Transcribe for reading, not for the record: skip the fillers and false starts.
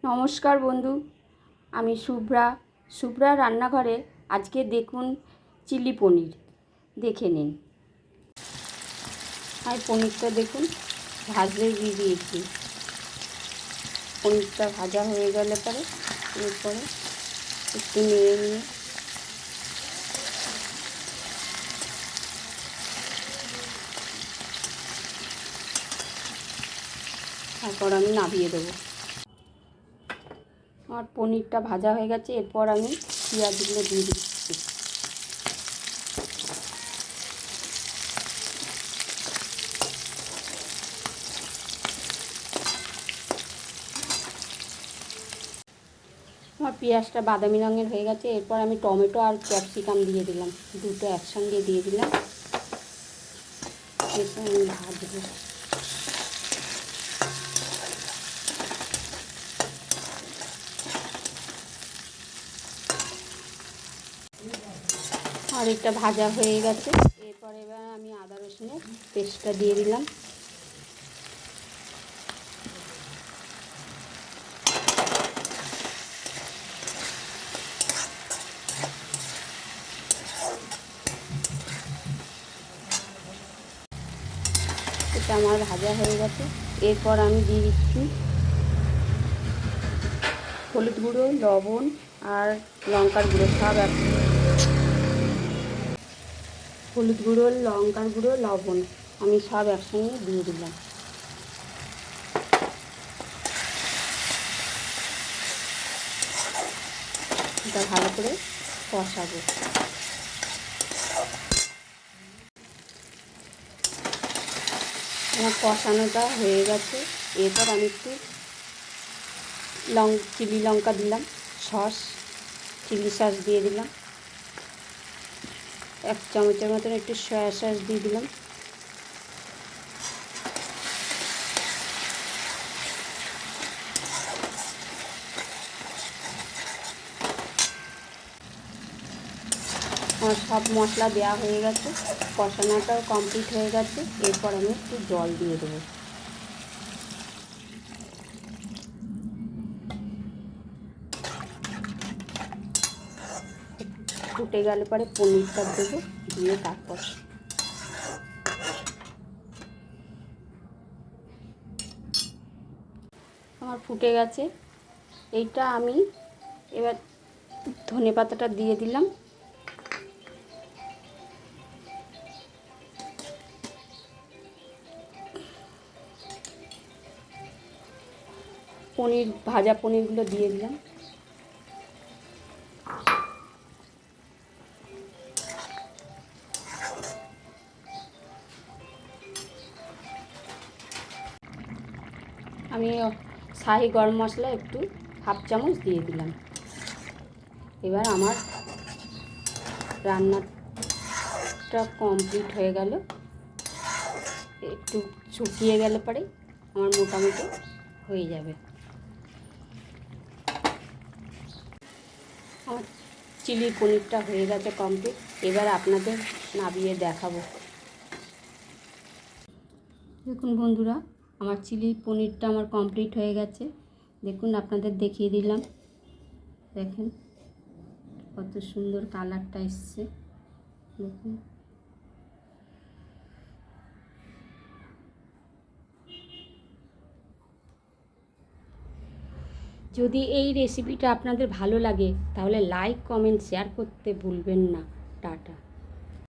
নমস্কার বন্ধু, আমি শুভ্রা রান্নাঘরে। আজকে দেখুন চিলি পনির, দেখে নিন। আর পনিরটা দেখুন ভাজতে দিয়ে দিয়েছি। পনিরটা ভাজা হয়ে গেলে পরে এরপরে একটু নেড়ে নিয়ে তারপর আমি নামিয়ে দেবো। আমার পনিরটা ভাজা হয়ে গেছে, এরপর আমি পেঁয়াজগুলো দিয়ে দিচ্ছি। আমার পেঁয়াজটা বাদামি রঙের হয়ে গেছে, এরপর আমি টমেটো আর ক্যাপসিকাম দিয়ে দিলাম, দুটো একসঙ্গে দিয়ে দিলাম। এরপর আমি ভাজবো। আর এটা ভাজা হয়ে গেছে, এরপর এবার আমি আদা রসুনের পেস্টটা দিয়ে দিলাম। এটা আমার ভাজা হয়ে গেছে, এরপর আমি দিয়ে দিচ্ছি হলুদ গুঁড়ো, লবণ আর লঙ্কার গুঁড়ো সব হলুদ গুঁড়ো, লঙ্কার গুঁড়ো, লবণ আমি সব একসঙ্গে দিয়ে দিলাম। এটা ভালো করে কষাবো। আমার কষানোটা হয়ে গেছে, এরপর আমি একটু চিলি লঙ্কা দিলাম, চিলি সস দিয়ে দিলাম, 1 চামচের মতন একটু সয়া সস দিয়ে দিলাম। আমার সব মশলা দেওয়া হয়ে গেছে, কষানোটাও কমপ্লিট হয়ে গেছে, এরপর আমি একটু জল দিয়ে দেবো। ফুটে গেলে পরে পনিরটা দেবো, দিয়ে তারপর আমার ফুটে গেছে। এইটা আমি এবার ধনেপাতাটা দিয়ে দিলাম। ভাজা পনিরগুলো দিয়ে দিলাম। আমি শাহি গরম মশলা একটু 1/2 চামচ দিয়ে দিলাম। এবার আমার রান্নাটা কমপ্লিট হয়ে গেল। একটু শুকিয়ে গেলে পরে আমার মোটামুটি হয়ে যাবে। আমার চিলি পনিরটা হয়ে গেছে কমপ্লিট, এবার আপনাদের নামিয়ে দেখাবো। দেখুন বন্ধুরা, আমার চিলি পনিরটা আমার কমপ্লিট হয়ে গেছে। দেখুন, আপনাদের দেখিয়ে দিলাম। দেখেন কত সুন্দর কালারটা এসছে। দেখুন, যদি এই রেসিপিটা আপনাদের ভালো লাগে তাহলে লাইক, কমেন্ট, শেয়ার করতে ভুলবেন না। টাটা।